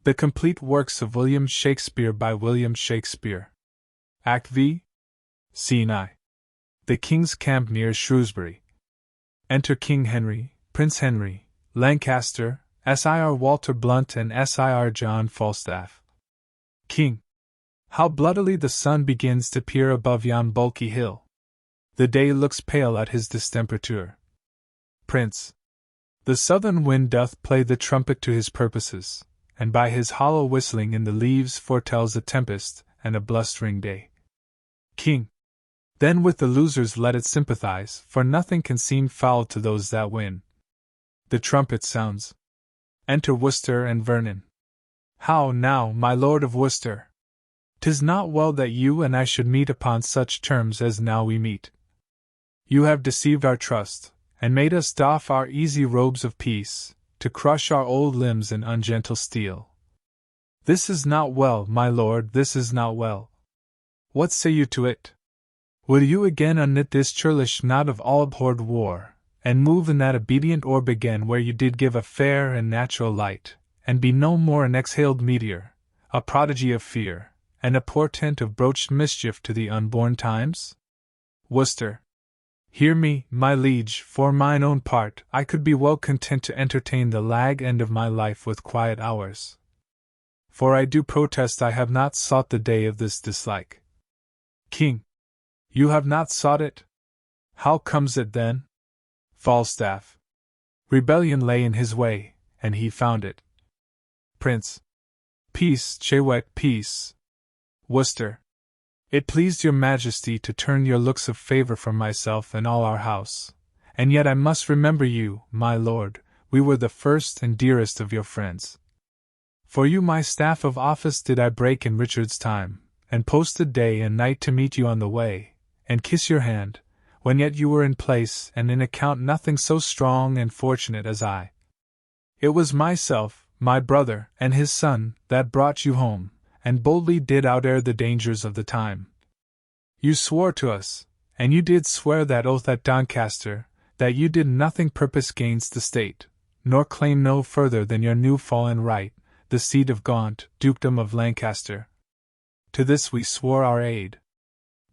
The Complete Works of William Shakespeare by William Shakespeare. Act V. Scene I. The King's Camp near Shrewsbury. Enter King Henry, Prince Henry, Lancaster, Sir Walter Blunt and Sir John Falstaff. King. How bloodily the sun begins to peer above yon bulky hill. The day looks pale at his distemperature. Prince. The southern wind doth play the trumpet to his purposes, and by his hollow whistling in the leaves foretells a tempest and a blustering day. King. Then with the losers let it sympathize, for nothing can seem foul to those that win. The trumpet sounds. Enter Worcester and Vernon. How now, my lord of Worcester? 'Tis not well that you and I should meet upon such terms as now we meet. You have deceived our trust, and made us doff our easy robes of peace, to crush our old limbs in ungentle steel. This is not well, my lord, this is not well. What say you to it? Will you again unknit this churlish knot of all abhorred war, and move in that obedient orb again where you did give a fair and natural light, and be no more an exhaled meteor, a prodigy of fear, and a portent of broached mischief to the unborn times? Worcester. Hear me, my liege, for mine own part, I could be well content to entertain the lag end of my life with quiet hours. For I do protest I have not sought the day of this dislike. King. You have not sought it? How comes it then? Falstaff. Rebellion lay in his way, and he found it. Prince. Peace, Chewet, peace. Worcester. It pleased your majesty to turn your looks of favor from myself and all our house, and yet I must remember you, my lord, we were the first and dearest of your friends. For you my staff of office did I break in Richard's time, and posted day and night to meet you on the way, and kiss your hand, when yet you were in place and in account nothing so strong and fortunate as I. It was myself, my brother, and his son, that brought you home, and boldly did outear the dangers of the time. You swore to us, and you did swear that oath at Doncaster, that you did nothing purpose gainst the state, nor claim no further than your new fallen right, the seat of Gaunt, dukedom of Lancaster. To this we swore our aid.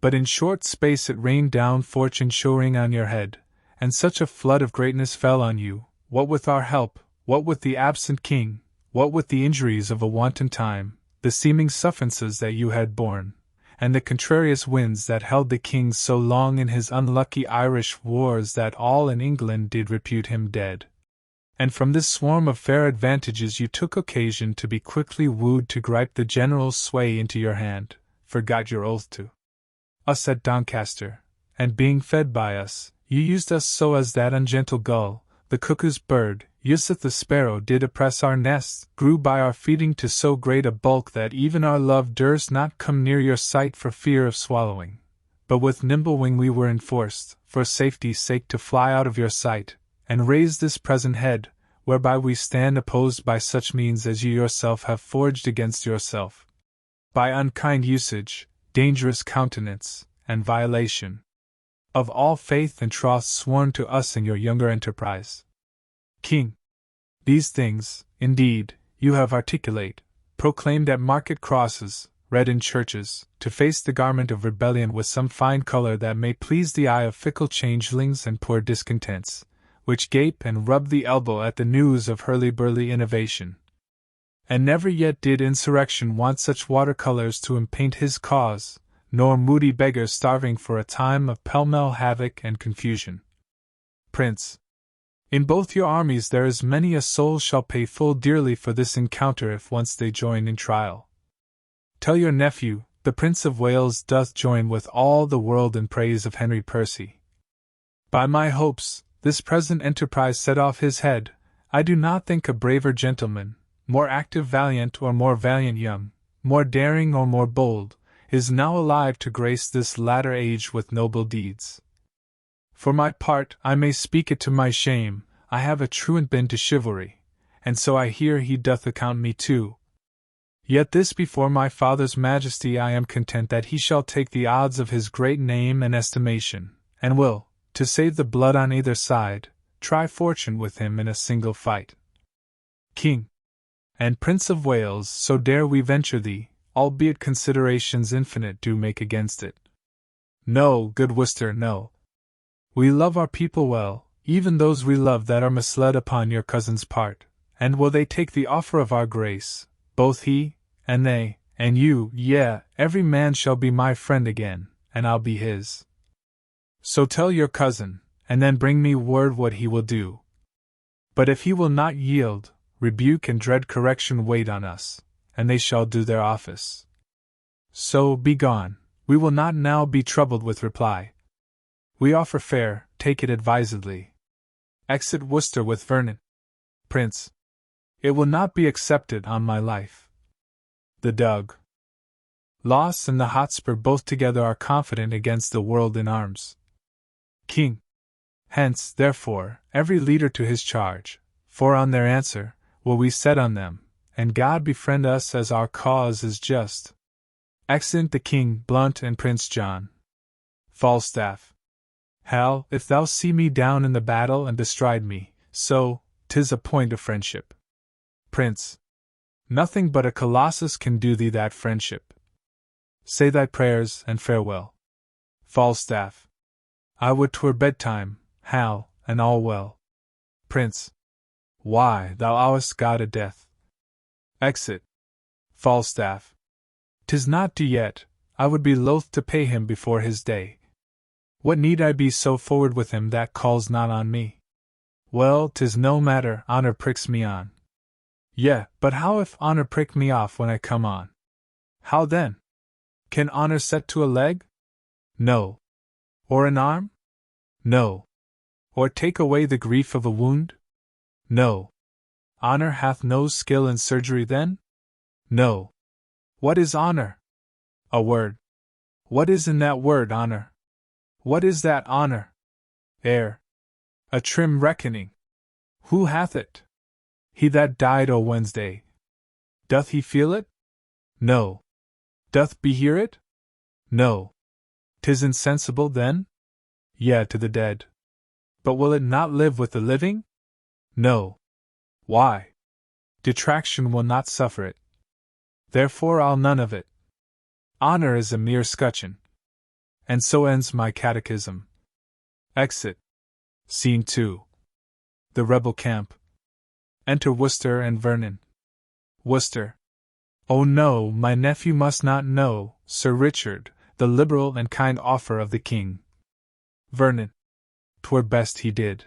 But in short space it rained down fortune showering on your head, and such a flood of greatness fell on you, what with our help, what with the absent king, what with the injuries of a wanton time, the seeming sufferances that you had borne, and the contrarious winds that held the king so long in his unlucky Irish wars that all in England did repute him dead. And from this swarm of fair advantages you took occasion to be quickly wooed to gripe the general's sway into your hand, forgot your oath to us at Doncaster, and being fed by us, you used us so as that ungentle gull, the cuckoo's bird, Yusuf the sparrow did oppress our nests, grew by our feeding to so great a bulk that even our love durst not come near your sight for fear of swallowing. But with nimble wing we were enforced, for safety's sake, to fly out of your sight, and raise this present head, whereby we stand opposed by such means as you yourself have forged against yourself. By unkind usage, dangerous countenance, and violation of all faith and troth sworn to us in your younger enterprise. King. These things, indeed, you have articulate, proclaimed at market crosses, read in churches, to face the garment of rebellion with some fine color that may please the eye of fickle changelings and poor discontents, which gape and rub the elbow at the news of hurly-burly innovation. And never yet did insurrection want such watercolors to impaint his cause, nor moody beggars starving for a time of pell-mell havoc and confusion. Prince. In both your armies there is many a soul shall pay full dearly for this encounter if once they join in trial. Tell your nephew, the Prince of Wales doth join with all the world in praise of Henry Percy. By my hopes, this present enterprise set off his head. I do not think a braver gentleman, more active valiant or more valiant young, more daring or more bold, is now alive to grace this latter age with noble deeds. For my part, I may speak it to my shame, I have a truant been to chivalry, and so I hear he doth account me too. Yet this before my father's majesty I am content that he shall take the odds of his great name and estimation, and will, to save the blood on either side, try fortune with him in a single fight. King. And Prince of Wales, so dare we venture thee, albeit considerations infinite do make against it. No, good Worcester, no. We love our people well, even those we love that are misled upon your cousin's part, and will they take the offer of our grace, both he, and they, and you, yea, every man shall be my friend again, and I'll be his. So tell your cousin, and then bring me word what he will do. But if he will not yield, rebuke and dread correction wait on us, and they shall do their office. So, be gone, we will not now be troubled with reply. We offer fair, take it advisedly. Exit Worcester with Vernon. Prince. It will not be accepted on my life. The Doug. Loss and the Hotspur both together are confident against the world in arms. King. Hence, therefore, every leader to his charge, for on their answer will we set on them, and God befriend us as our cause is just. Exeunt the King, Blunt, and Prince John. Falstaff. Hal, if thou see me down in the battle and bestride me, so, 'tis a point of friendship. Prince. Nothing but a Colossus can do thee that friendship. Say thy prayers, and farewell. Falstaff. I would 'twere bedtime, Hal, and all well. Prince. Why, thou owest God a death. Exit. Falstaff. 'Tis not due yet, I would be loath to pay him before his day. What need I be so forward with him that calls not on me? Well, 'tis no matter, honor pricks me on. Yea, but how if honor prick me off when I come on? How then? Can honor set to a leg? No. Or an arm? No. Or take away the grief of a wound? No. Honor hath no skill in surgery then? No. What is honor? A word. What is in that word honor? What is that honor? Air. A trim reckoning. Who hath it? He that died o' Wednesday. Doth he feel it? No. Doth behear it? No. 'Tis insensible then? Yea, to the dead. But will it not live with the living? No. Why? Detraction will not suffer it. Therefore I'll none of it. Honor is a mere scutcheon. And so ends my catechism. Exit. Scene 2. The rebel camp. Enter Worcester and Vernon. Worcester. Oh no, my nephew must not know, Sir Richard, the liberal and kind offer of the king. Vernon. 'Twere best he did.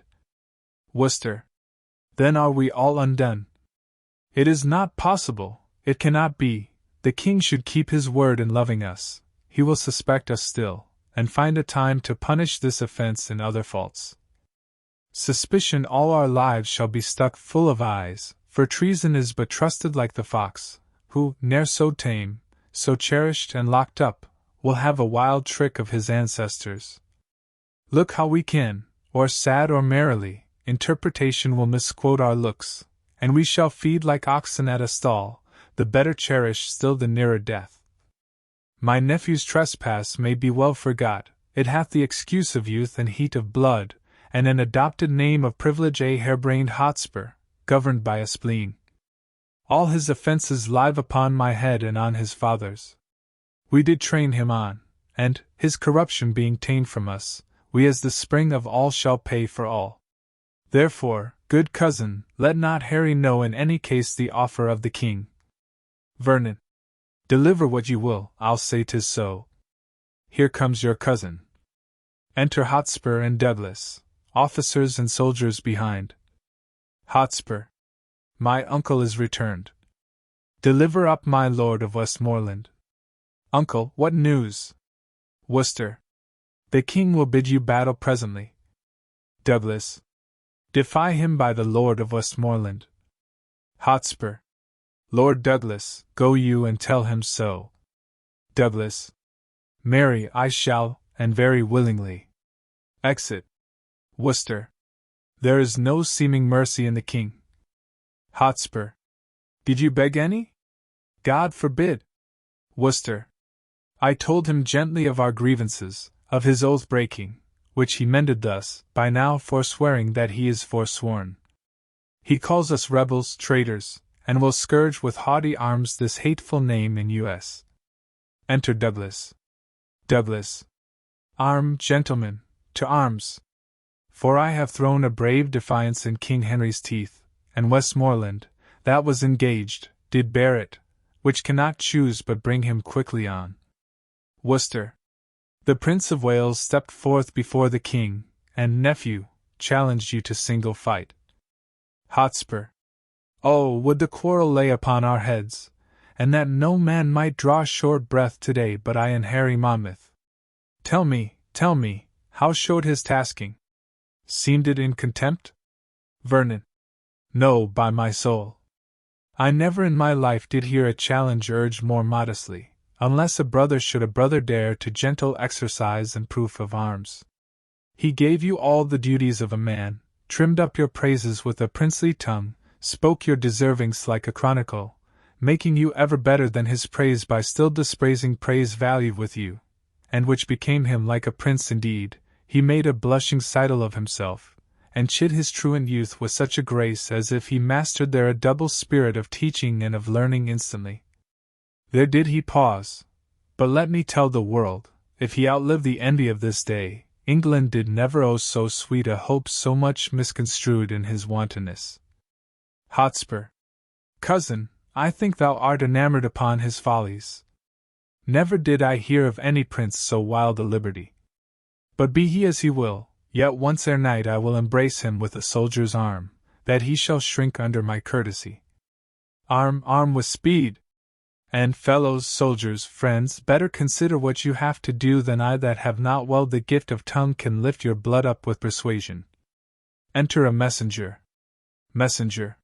Worcester. Then are we all undone. It is not possible, it cannot be, the king should keep his word in loving us, he will suspect us still, and find a time to punish this offense and other faults. Suspicion all our lives shall be stuck full of eyes, for treason is but trusted like the fox, who, ne'er so tame, so cherished and locked up, will have a wild trick of his ancestors. Look how we can, or sad or merrily, interpretation will misquote our looks, and we shall feed like oxen at a stall, the better cherished still the nearer death. My nephew's trespass may be well forgot, it hath the excuse of youth and heat of blood, and an adopted name of privilege, a harebrained Hotspur, governed by a spleen. All his offences live upon my head and on his father's. We did train him on, and, his corruption being ta'en from us, we as the spring of all shall pay for all. Therefore, good cousin, let not Harry know in any case the offer of the king. Vernon. Deliver what you will, I'll say 'tis so. Here comes your cousin. Enter Hotspur and Douglas, officers and soldiers behind. Hotspur. My uncle is returned. Deliver up my lord of Westmoreland. Uncle, what news? Worcester. The king will bid you battle presently. Douglas. Defy him by the lord of Westmoreland. Hotspur. Lord Douglas, go you and tell him so. Douglas. Marry, I shall, and very willingly. Exit. Worcester. There is no seeming mercy in the king. Hotspur. Did you beg any? God forbid. Worcester. I told him gently of our grievances, of his oath breaking, which he mended thus, by now forswearing that he is forsworn. He calls us rebels, traitors, and will scourge with haughty arms this hateful name in us. Enter Douglas. Douglas. Arm, gentlemen, to arms! For I have thrown a brave defiance in King Henry's teeth, and Westmoreland, that was engaged, did bear it, which cannot choose but bring him quickly on. Worcester. The Prince of Wales stepped forth before the king, and nephew, challenged you to single fight. Hotspur. Oh, would the quarrel lay upon our heads, and that no man might draw short breath today but I and Harry Monmouth. Tell me, how showed his tasking? Seemed it in contempt? Vernon. No, by my soul. I never in my life did hear a challenge urged more modestly, unless a brother should a brother dare to gentle exercise and proof of arms. He gave you all the duties of a man, trimmed up your praises with a princely tongue, spoke your deservings like a chronicle, making you ever better than his praise by still dispraising praise valued with you, and which became him like a prince indeed. He made a blushing sidle of himself, and chid his truant youth with such a grace as if he mastered there a double spirit of teaching and of learning instantly. There did he pause. But let me tell the world, if he outlive the envy of this day, England did never owe so sweet a hope so much misconstrued in his wantonness. Hotspur. Cousin, I think thou art enamored upon his follies. Never did I hear of any prince so wild a liberty. But be he as he will, yet once ere night I will embrace him with a soldier's arm, that he shall shrink under my courtesy. Arm with speed! And fellows, soldiers, friends, better consider what you have to do than I that have not well the gift of tongue can lift your blood up with persuasion. Enter a messenger. Messenger.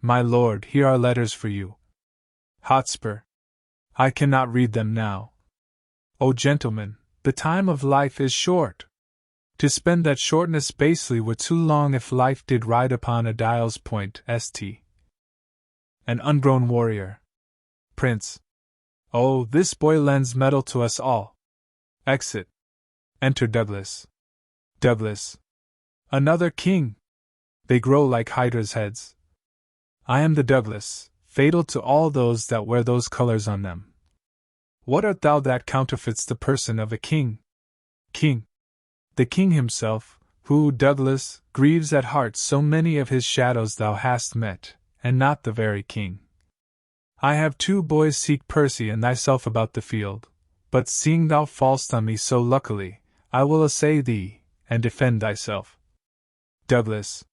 My lord, here are letters for you. Hotspur. I cannot read them now. O gentlemen, the time of life is short. To spend that shortness basely were too long if life did ride upon a dial's point. St. An ungrown warrior. Prince. Oh, this boy lends mettle to us all. Exit. Enter Douglas. Douglas. Another king. They grow like hydras' heads. I am the Douglas, fatal to all those that wear those colors on them. What art thou that counterfeits the person of a king? King. The king himself, who, Douglas, grieves at heart so many of his shadows thou hast met, and not the very king. I have 2 boys seek Percy and thyself about the field, but seeing thou fall'st on me so luckily, I will assay thee, and defend thyself. Douglas.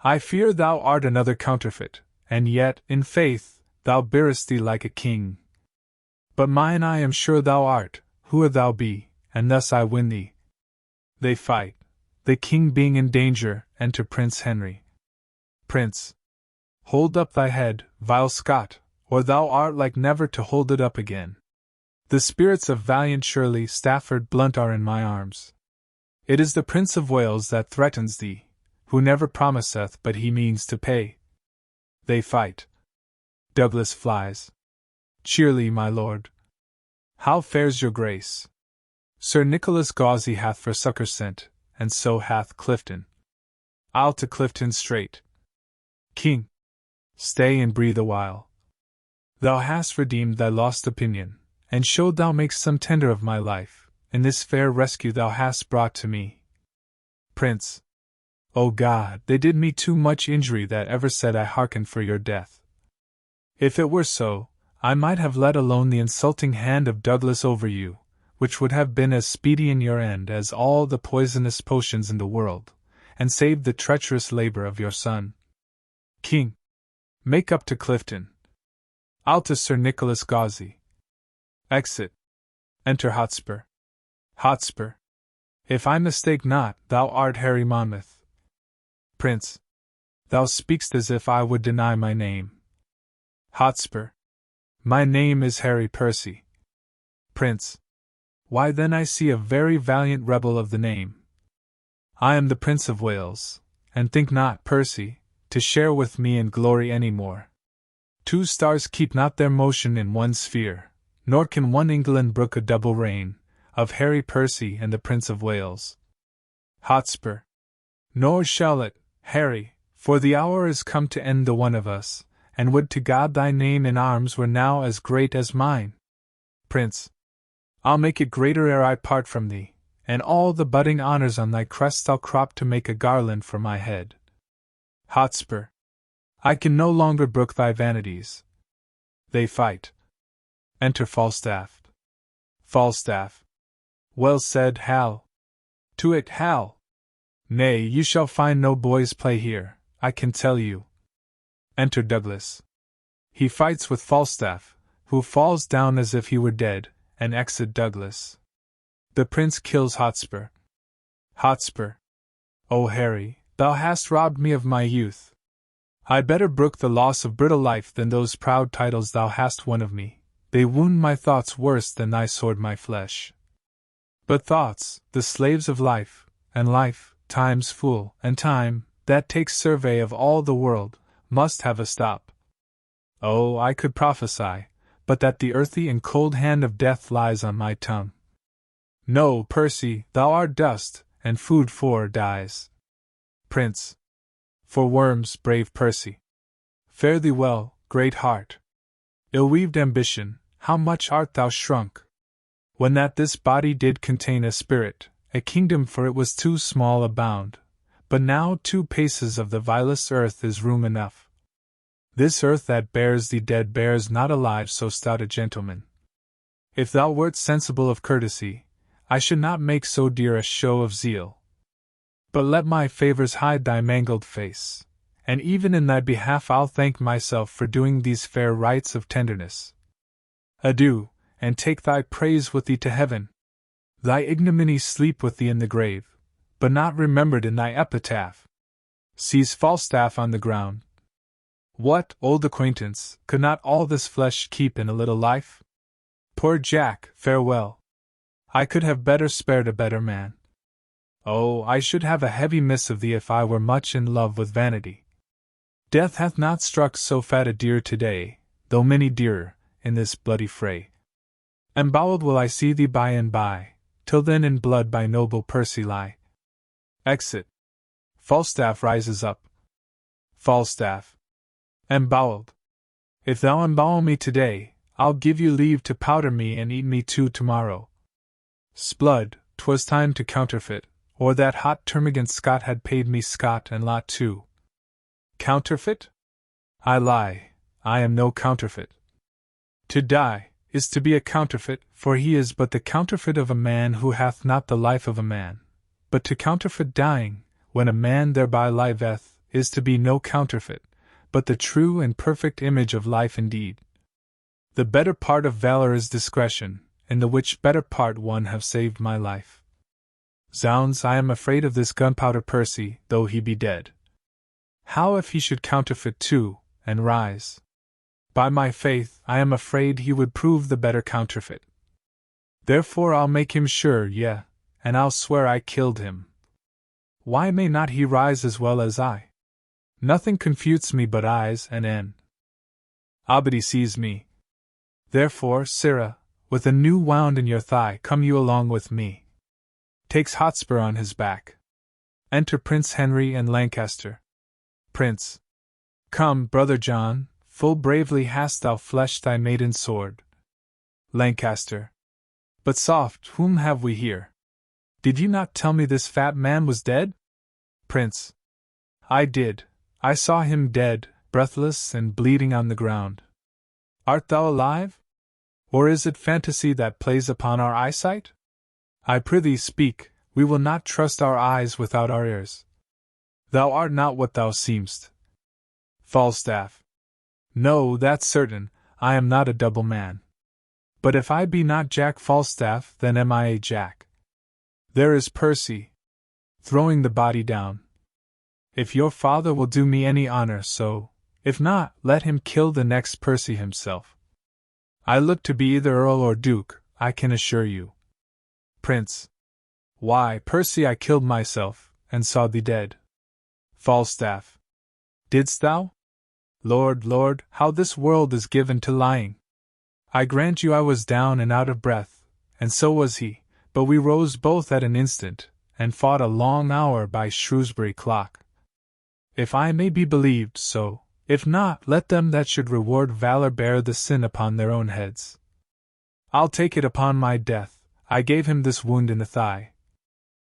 I fear thou art another counterfeit, and yet, in faith, thou bearest thee like a king. But mine I am sure thou art, whoe'er thou be, and thus I win thee. They fight. The king being in danger, enter Prince Henry. Prince. Hold up thy head, vile Scot, or thou art like never to hold it up again. The spirits of valiant Shirley Stafford Blunt are in my arms. It is the Prince of Wales that threatens thee, who never promiseth but he means to pay. They fight. Douglas flies. Cheerly, my lord. How fares your grace? Sir Nicholas Gawsey hath for succour sent, and so hath Clifton. I'll to Clifton straight. King. Stay and breathe a while. Thou hast redeemed thy lost opinion, and showed thou makest some tender of my life, in this fair rescue thou hast brought to me. Prince. O God, they did me too much injury that ever said I hearkened for your death. If it were so, I might have let alone the insulting hand of Douglas over you, which would have been as speedy in your end as all the poisonous potions in the world, and saved the treacherous labor of your son. King. Make up to Clifton. I'll to Sir Nicholas Gawsey. Exit. Enter Hotspur. Hotspur. If I mistake not, thou art Harry Monmouth. Prince. Thou speakst as if I would deny my name. Hotspur. My name is Harry Percy. Prince. Why then I see a very valiant rebel of the name. I am the Prince of Wales, and think not, Percy, to share with me in glory any more. 2 stars keep not their motion in one sphere, nor can one England brook a double reign, of Harry Percy and the Prince of Wales. Hotspur. Nor shall it, Harry, for the hour is come to end the one of us, and would to God thy name in arms were now as great as mine. Prince, I'll make it greater ere I part from thee, and all the budding honors on thy crest I'll crop to make a garland for my head. Hotspur, I can no longer brook thy vanities. They fight. Enter Falstaff. Falstaff. Well said, Hal. To it, Hal. Nay, you shall find no boys' play here, I can tell you. Enter Douglas. He fights with Falstaff, who falls down as if he were dead, and exit Douglas. The prince kills Hotspur. Hotspur. O Harry, thou hast robbed me of my youth. I better brook the loss of brittle life than those proud titles thou hast won of me. They wound my thoughts worse than thy sword my flesh. But thoughts, the slaves of life, and life, time's fool, and time, that takes survey of all the world, must have a stop. Oh, I could prophesy, but that the earthy and cold hand of death lies on my tongue. No, Percy, thou art dust, and food for dyes. Prince. For worms, brave Percy. Fare thee well, great heart. Ill-weaved ambition, how much art thou shrunk! When that this body did contain a spirit, a kingdom, for it was too small a bound, but now 2 paces of the vilest earth is room enough. This earth that bears thee dead bears not alive so stout a gentleman. If thou wert sensible of courtesy, I should not make so dear a show of zeal. But let my favors hide thy mangled face, and even in thy behalf I'll thank myself for doing these fair rites of tenderness. Adieu, and take thy praise with thee to heaven. Thy ignominy sleep with thee in the grave, but not remembered in thy epitaph. Sees Falstaff on the ground. What, old acquaintance, could not all this flesh keep in a little life? Poor Jack, farewell. I could have better spared a better man. Oh, I should have a heavy miss of thee if I were much in love with vanity. Death hath not struck so fat a deer today, though many dearer, in this bloody fray. Embowelled will I see thee by and by, till then in blood by noble Percy lie. Exit. Falstaff rises up. Falstaff. Embowelled. If thou embowel me today, I'll give you leave to powder me and eat me too tomorrow. Sblood, 'twas time to counterfeit, or that hot termagant Scot had paid me Scot and lot too. Counterfeit? I lie, I am no counterfeit. To die is to be a counterfeit, for he is but the counterfeit of a man who hath not the life of a man. But to counterfeit dying, when a man thereby liveth, is to be no counterfeit, but the true and perfect image of life indeed. The better part of valor is discretion, in the which better part one have saved my life. Zounds, I am afraid of this gunpowder Percy, though he be dead. How if he should counterfeit too, and rise? By my faith, I am afraid he would prove the better counterfeit. Therefore I'll make him sure, yea, and I'll swear I killed him. Why may not he rise as well as I? Nothing confutes me but eyes and en. Abadi sees me. Therefore, sirrah, with a new wound in your thigh, come you along with me. Takes Hotspur on his back. Enter Prince Henry and Lancaster. Prince. Come, brother John, full bravely hast thou fleshed thy maiden sword. Lancaster. But soft, whom have we here? Did you not tell me this fat man was dead? Prince. I did. I saw him dead, breathless and bleeding on the ground. Art thou alive? Or is it fantasy that plays upon our eyesight? I prithee speak, we will not trust our eyes without our ears. Thou art not what thou seemst. Falstaff. No, that's certain, I am not a double man. But if I be not Jack Falstaff, then am I a Jack. There is Percy. Throwing the body down. If your father will do me any honor, so, if not, let him kill the next Percy himself. I look to be either Earl or Duke, I can assure you. Prince. Why, Percy, I killed myself, and saw thee dead. Falstaff. Didst thou? Lord, Lord, how this world is given to lying! I grant you I was down and out of breath, and so was he, but we rose both at an instant, and fought a long hour by Shrewsbury clock. If I may be believed, so, If not, let them that should reward valor bear the sin upon their own heads. I'll take it upon my death, I gave him this wound in the thigh.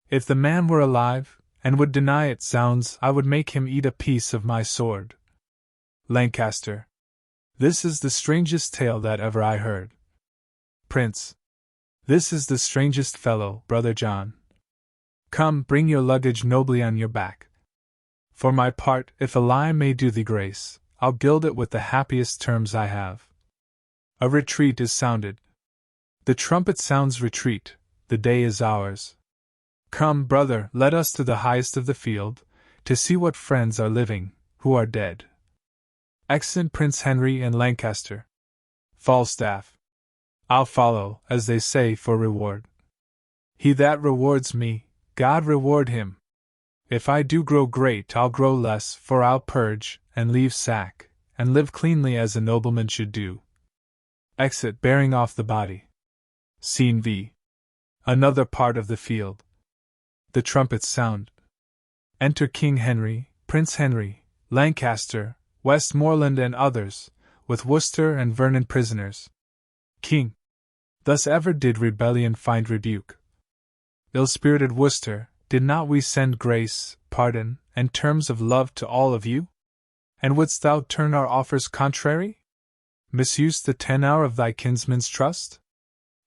If the man were alive, and would deny it, zounds, I would make him eat a piece of my sword. Lancaster. This is the strangest tale that ever I heard. Prince. This is the strangest fellow, Brother John. Come, bring your luggage nobly on your back. For my part, if a lie may do thee grace, I'll gild it with the happiest terms I have. A retreat is sounded. The trumpet sounds retreat, the day is ours. Come, brother, let us to the highest of the field, to see what friends are living, who are dead. Exeunt Prince Henry and Lancaster. Falstaff. I'll follow, as they say, for reward. He that rewards me, God reward him. If I do grow great, I'll grow less, for I'll purge, and leave sack, and live cleanly as a nobleman should do. Exit, bearing off the body. Scene V. Another part of the field. The trumpets sound. Enter King Henry, Prince Henry, Lancaster, Westmoreland and others, with Worcester and Vernon prisoners. King. Thus ever did rebellion find rebuke. Ill-spirited Worcester, did not we send grace, pardon, and terms of love to all of you? And wouldst thou turn our offers contrary? Misuse the tenor of thy kinsman's trust?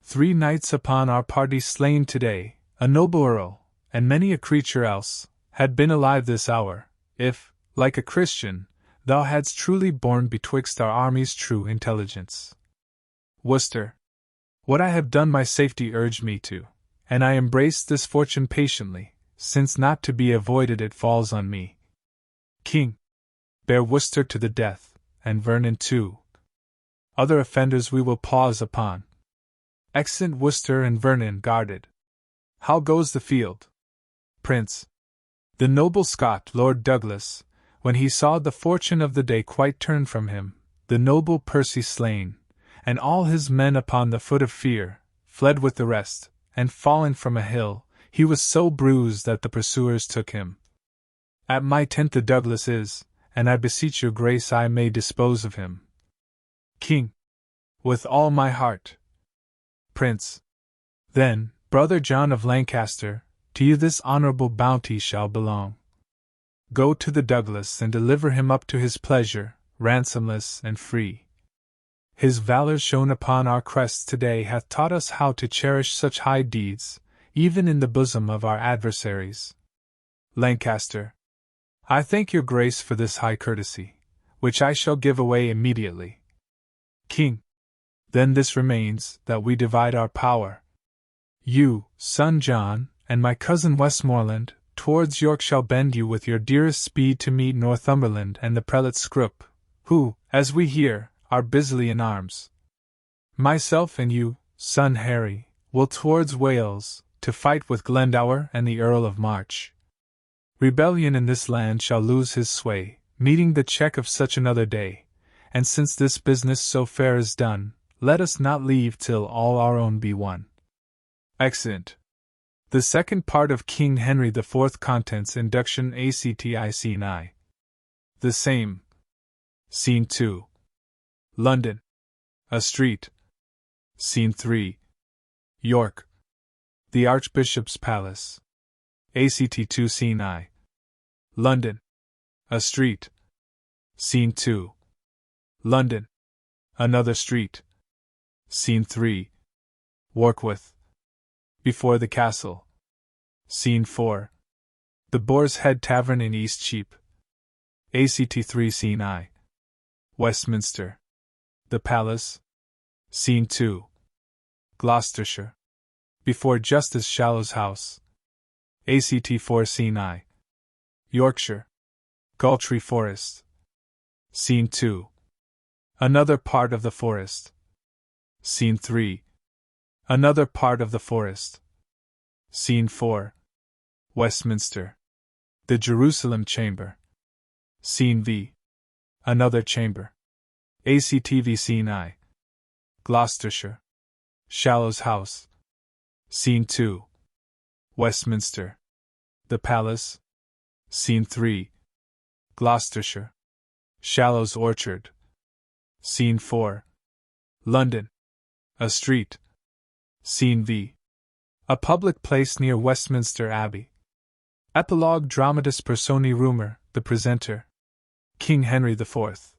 3 knights upon our party slain today, a noble earl, and many a creature else, had been alive this hour, if, like a Christian, thou hadst truly borne betwixt our armies true intelligence. Worcester. What I have done my safety urged me to, and I embraced this fortune patiently, since not to be avoided it falls on me. King. Bear Worcester to the death, and Vernon too. Other offenders we will pause upon. Exeunt Worcester and Vernon guarded. How goes the field? Prince. The noble Scot, Lord Douglas, when he saw the fortune of the day quite turned from him, the noble Percy slain, and all his men upon the foot of fear, fled with the rest, and falling from a hill, he was so bruised that the pursuers took him. At my tent the Douglas is, and I beseech your grace I may dispose of him. King. With all my heart. Prince. Then, Brother John of Lancaster, to you this honourable bounty shall belong. Go to the Douglas and deliver him up to his pleasure, ransomless and free. His valour shown upon our crests today hath taught us how to cherish such high deeds, even in the bosom of our adversaries. Lancaster. I thank your grace for this high courtesy, which I shall give away immediately. King. Then this remains, that we divide our power. You, son John, and my cousin Westmoreland, towards York shall bend you with your dearest speed to meet Northumberland and the prelate Scroop, who, as we hear, are busily in arms. Myself and you, son Harry, will towards Wales, to fight with Glendower and the Earl of March. Rebellion in this land shall lose his sway, meeting the check of such another day, and since this business so fair is done, let us not leave till all our own be won. Exeunt. The second part of King Henry IV contents Induction ACTI Scene I. The same. Scene 2. London. A street. Scene 3. York. The Archbishop's Palace. ACT 2 Scene I. London. A street. Scene 2. London. Another street. Scene 3. Warkworth. Before the castle. Scene 4. The Boar's Head Tavern in Eastcheap. ACT 3 Scene I. Westminster. The Palace. Scene 2. Gloucestershire. Before Justice Shallow's house. ACT 4 Scene I. Yorkshire. Galtree Forest. Scene 2. Another part of the forest. Scene 3. Another part of the forest. Scene 4. Westminster. The Jerusalem Chamber. Scene V. Another chamber. ACTV Scene I. Gloucestershire. Shallow's house. Scene 2. Westminster. The Palace. Scene 3. Gloucestershire. Shallow's orchard. Scene 4. London. A street. Scene V. A public place near Westminster Abbey. Epilogue Dramatis Personae Rumour, the presenter. King Henry IV.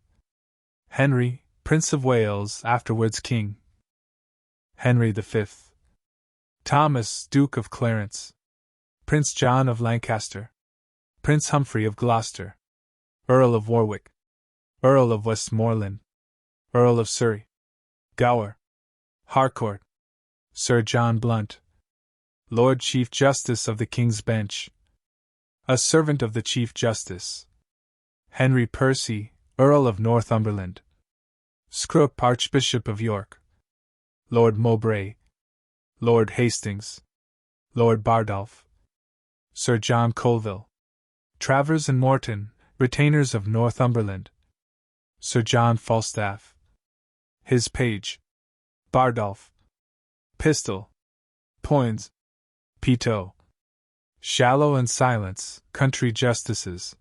Henry, Prince of Wales, afterwards King. Henry V. Thomas, Duke of Clarence. Prince John of Lancaster. Prince Humphrey of Gloucester. Earl of Warwick. Earl of Westmoreland. Earl of Surrey. Gower. Harcourt. Sir John Blunt. Lord Chief Justice of the King's Bench. A servant of the Chief Justice. Henry Percy, Earl of Northumberland. Scrope, Archbishop of York. Lord Mowbray. Lord Hastings. Lord Bardolph. Sir John Colville. Travers and Morton, retainers of Northumberland. Sir John Falstaff. His page. Bardolph. Pistol. Poins. Peto. Shallow and Silence, country justices.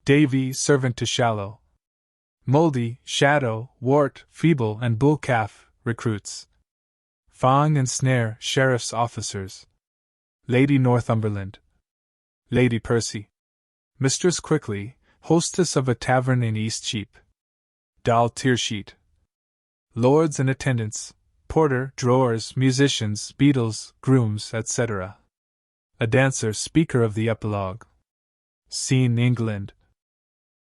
Davy, servant to Shallow. Mouldy, Shadow, Wart, Feeble, and Bullcalf, recruits. Fong and Snare, sheriff's officers. Lady Northumberland. Lady Percy. Mistress Quickly, hostess of a tavern in Eastcheap. Doll Tearsheet. Lords and attendants, porter, drawers, musicians, beadles, grooms, etc. A dancer, speaker of the epilogue. Scene England.